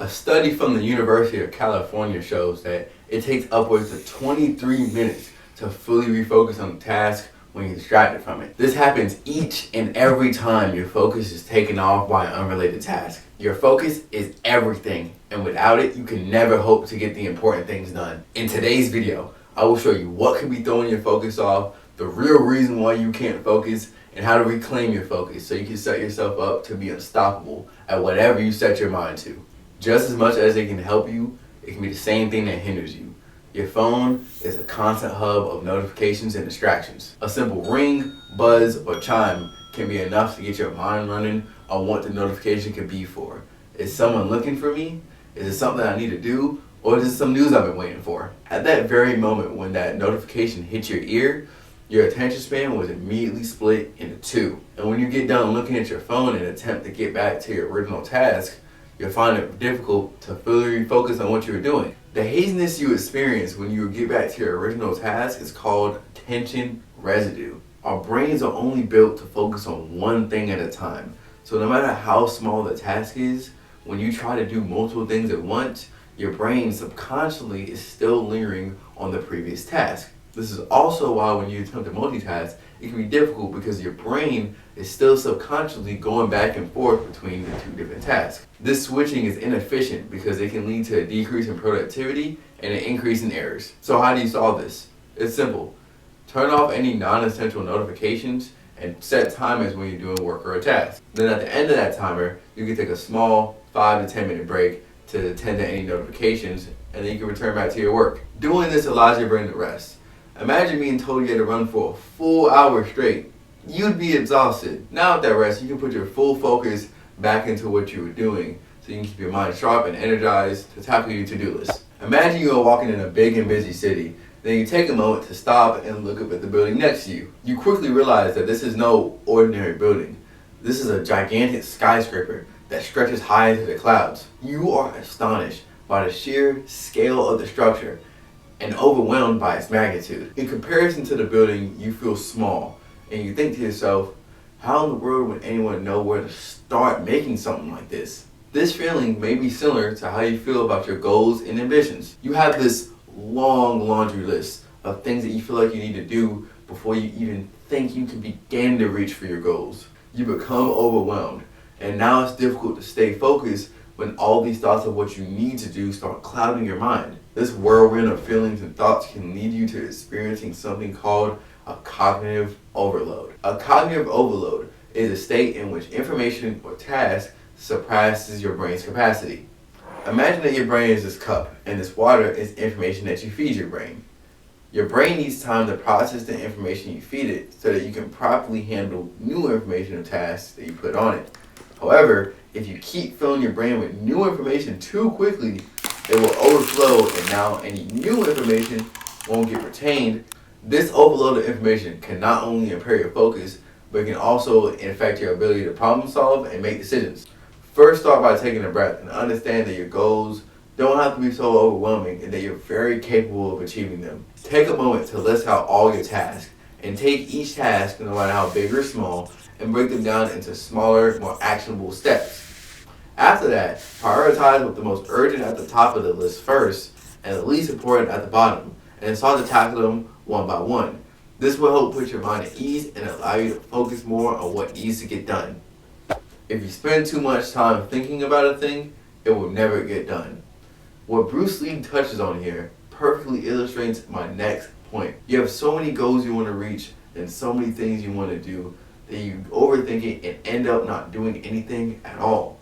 A study from the University of California shows that it takes upwards of 23 minutes to fully refocus on the task when you're distracted from it. This happens each and every time your focus is taken off by an unrelated task. Your focus is everything, and without it, you can never hope to get the important things done. In today's video, I will show you what can be throwing your focus off, the real reason why you can't focus, and how to reclaim your focus so you can set yourself up to be unstoppable at whatever you set your mind to. Just as much as it can help you, it can be the same thing that hinders you. Your phone is a constant hub of notifications and distractions. A simple ring, buzz, or chime can be enough to get your mind running on what the notification could be for. Is someone looking for me? Is it something I need to do? Or is it some news I've been waiting for? At that very moment when that notification hits your ear, your attention span was immediately split into two. And when you get done looking at your phone and attempt to get back to your original task, you'll find it difficult to fully refocus on what you were doing. The haziness you experience when you get back to your original task is called tension residue. Our brains are only built to focus on one thing at a time. So no matter how small the task is, when you try to do multiple things at once, your brain subconsciously is still lingering on the previous task. This is also why when you attempt to multitask, it can be difficult because your brain is still subconsciously going back and forth between the two different tasks. This switching is inefficient because it can lead to a decrease in productivity and an increase in errors. So how do you solve this? It's simple. Turn off any non-essential notifications and set timers when you're doing work or a task. Then at the end of that timer, you can take a small 5 to 10 minute break to attend to any notifications, and then you can return back to your work. Doing this allows your brain to rest. Imagine being told you had to run for a full hour straight. You'd be exhausted. Now with that rest, you can put your full focus back into what you were doing so you can keep your mind sharp and energized to tackle your to-do list. Imagine you are walking in a big and busy city. Then you take a moment to stop and look up at the building next to you. You quickly realize that this is no ordinary building. This is a gigantic skyscraper that stretches high into the clouds. You are astonished by the sheer scale of the structure and overwhelmed by its magnitude. In comparison to the building, you feel small, and you think to yourself, how in the world would anyone know where to start making something like this? This feeling may be similar to how you feel about your goals and ambitions. You have this long laundry list of things that you feel like you need to do before you even think you can begin to reach for your goals. You become overwhelmed, and now it's difficult to stay focused when all these thoughts of what you need to do start clouding your mind. This whirlwind of feelings and thoughts can lead you to experiencing something called a cognitive overload. A cognitive overload is a state in which information or task surpasses your brain's capacity. Imagine that your brain is this cup, and this water is information that you feed your brain. Your brain needs time to process the information you feed it so that you can properly handle new information or tasks that you put on it. However, if you keep filling your brain with new information too quickly, it will overflow, and now any new information won't get retained. This overload of information can not only impair your focus, but it can also affect your ability to problem solve and make decisions. First, start by taking a breath and understand that your goals don't have to be so overwhelming and that you're very capable of achieving them. Take a moment to list out all your tasks and take each task, no matter how big or small, and break them down into smaller, more actionable steps. After that, prioritize with the most urgent at the top of the list first and the least important at the bottom, and start to tackle them one by one. This will help put your mind at ease and allow you to focus more on what needs to get done. If you spend too much time thinking about a thing, it will never get done. What Bruce Lee touches on here perfectly illustrates my next point. You have so many goals you want to reach and so many things you want to do that you overthink it and end up not doing anything at all.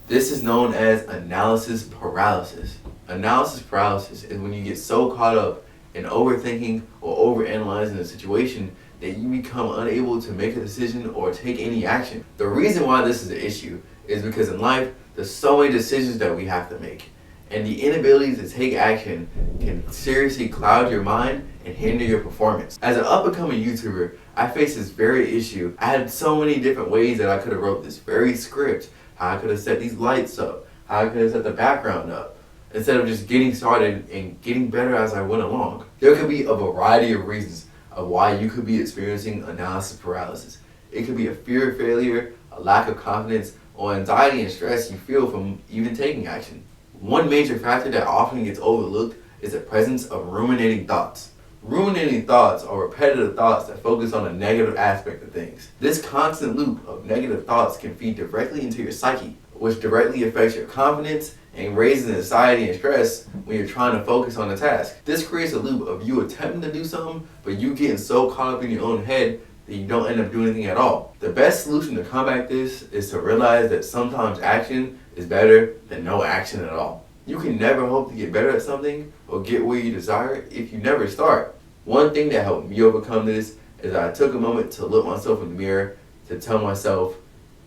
This is known as analysis paralysis. Analysis paralysis is when you get so caught up in overthinking or overanalyzing a situation that you become unable to make a decision or take any action. The reason why this is an issue is because in life, there's so many decisions that we have to make. And the inability to take action can seriously cloud your mind and hinder your performance. As an up-and-coming YouTuber, I faced this very issue. I had so many different ways that I could have wrote this very script, how I could have set these lights up, how I could have set the background up, instead of just getting started and getting better as I went along. There could be a variety of reasons of why you could be experiencing analysis paralysis. It could be a fear of failure, a lack of confidence, or anxiety and stress you feel from even taking action. One major factor that often gets overlooked is the presence of ruminating thoughts. Ruminating thoughts are repetitive thoughts that focus on a negative aspect of things. This constant loop of negative thoughts can feed directly into your psyche, which directly affects your confidence and raises anxiety and stress when you're trying to focus on a task. This creates a loop of you attempting to do something, but you getting so caught up in your own head that you don't end up doing anything at all. The best solution to combat this is to realize that sometimes action is better than no action at all. You can never hope to get better at something or get where you desire if you never start. One thing that helped me overcome this is that I took a moment to look myself in the mirror to tell myself,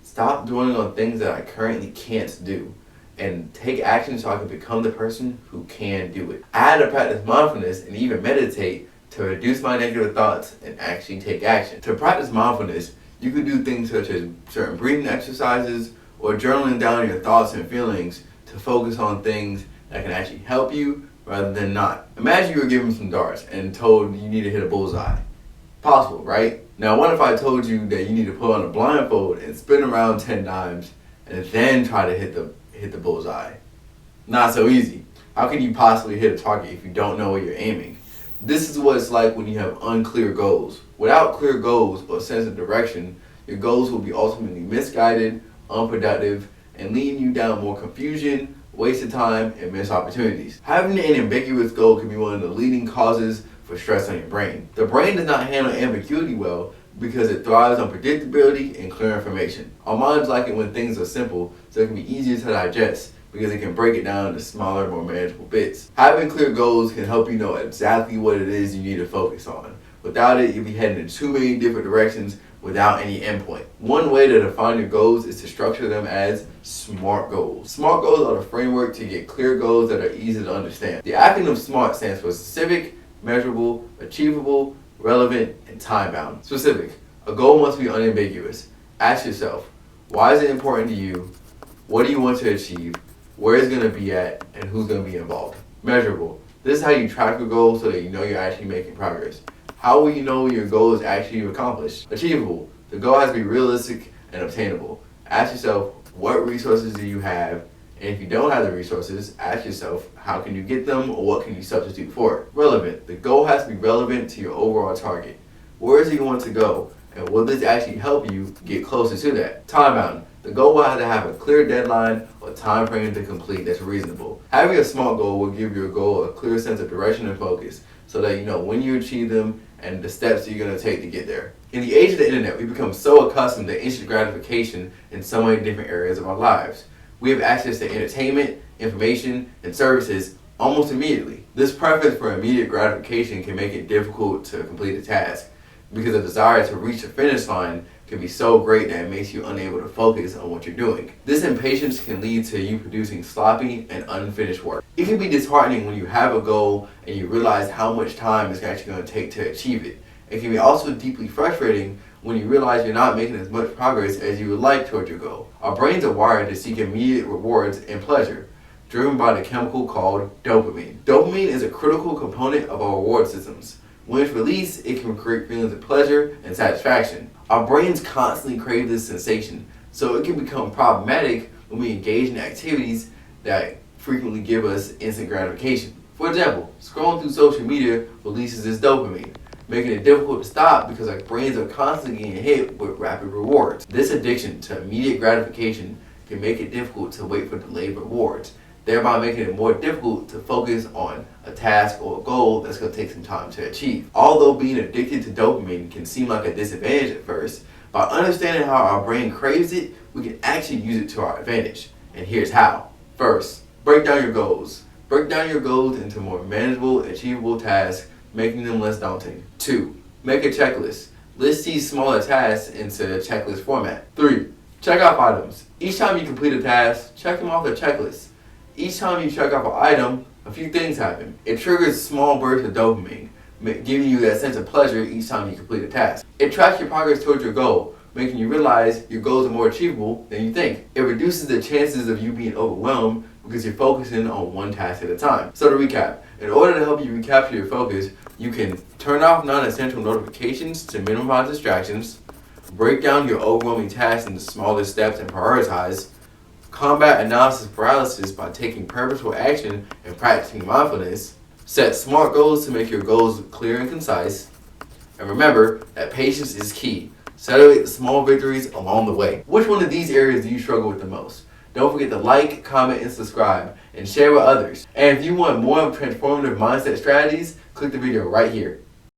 stop dwelling on things that I currently can't do and take action so I can become the person who can do it. I had to practice mindfulness and even meditate to reduce my negative thoughts and actually take action. To practice mindfulness, you could do things such as certain breathing exercises or journaling down your thoughts and feelings to focus on things that can actually help you rather than not. Imagine you were given some darts and told you need to hit a bullseye. Possible, right? Now what if I told you that you need to put on a blindfold and spin around 10 times and then try to hit the bullseye? Not so easy. How can you possibly hit a target if you don't know where you're aiming? This is what it's like when you have unclear goals. Without clear goals or sense of direction, your goals will be ultimately misguided, unproductive, and leading you down more confusion, wasted time, and missed opportunities. Having an ambiguous goal can be one of the leading causes for stress on your brain. The brain does not handle ambiguity well because it thrives on predictability and clear information. Our minds like it when things are simple, so it can be easier to digest because it can break it down into smaller, more manageable bits. Having clear goals can help you know exactly what it is you need to focus on. Without it, you'll be heading in too many different directions without any endpoint. One way to define your goals is to structure them as SMART goals. SMART goals are the framework to get clear goals that are easy to understand. The acronym SMART stands for specific, measurable, achievable, relevant, and time-bound. Specific. A goal must be unambiguous. Ask yourself, why is it important to you? What do you want to achieve? Where it's going to be at? And who's going to be involved? Measurable. This is how you track your goals so that you know you're actually making progress. How will you know your goal is actually accomplished? Achievable. The goal has to be realistic and obtainable. Ask yourself, what resources do you have? And if you don't have the resources, ask yourself, how can you get them or what can you substitute for it? Relevant. The goal has to be relevant to your overall target. Where is it you want to go? And will this actually help you get closer to that? Time-bound. The goal will have to have a clear deadline or time frame to complete that's reasonable. Having a SMART goal will give your goal a clear sense of direction and focus so that you know when you achieve them and the steps you're going to take to get there. In the age of the internet, we become so accustomed to instant gratification in so many different areas of our lives. We have access to entertainment, information, and services almost immediately. This preference for immediate gratification can make it difficult to complete a task because the desire to reach the finish line can be so great that it makes you unable to focus on what you're doing. This impatience can lead to you producing sloppy and unfinished work. It can be disheartening when you have a goal and you realize how much time it's actually going to take to achieve it. It can be also deeply frustrating when you realize you're not making as much progress as you would like toward your goal. Our brains are wired to seek immediate rewards and pleasure, driven by the chemical called dopamine. Dopamine is a critical component of our reward systems. When it's released, it can create feelings of pleasure and satisfaction. Our brains constantly crave this sensation, so it can become problematic when we engage in activities that frequently give us instant gratification. For example, scrolling through social media releases this dopamine, making it difficult to stop because our brains are constantly getting hit with rapid rewards. This addiction to immediate gratification can make it difficult to wait for delayed rewards, thereby making it more difficult to focus on a task or a goal that's going to take some time to achieve. Although being addicted to dopamine can seem like a disadvantage at first, by understanding how our brain craves it, we can actually use it to our advantage. And here's how. First, break down your goals. Break down your goals into more manageable, achievable tasks, making them less daunting. 2, make a checklist. List these smaller tasks into checklist format. 3, check off items. Each time you complete a task, check them off the checklist. Each time you check off an item, a few things happen. It triggers small bursts of dopamine, giving you that sense of pleasure each time you complete a task. It tracks your progress towards your goal, making you realize your goals are more achievable than you think. It reduces the chances of you being overwhelmed because you're focusing on one task at a time. So to recap, in order to help you recapture your focus, you can turn off non-essential notifications to minimize distractions, break down your overwhelming tasks into smaller steps and prioritize, combat analysis paralysis by taking purposeful action and practicing mindfulness. Set smart goals to make your goals clear and concise. And remember that patience is key. Celebrate the small victories along the way. Which one of these areas do you struggle with the most? Don't forget to like, comment, and subscribe, and share with others. And if you want more transformative mindset strategies, click the video right here.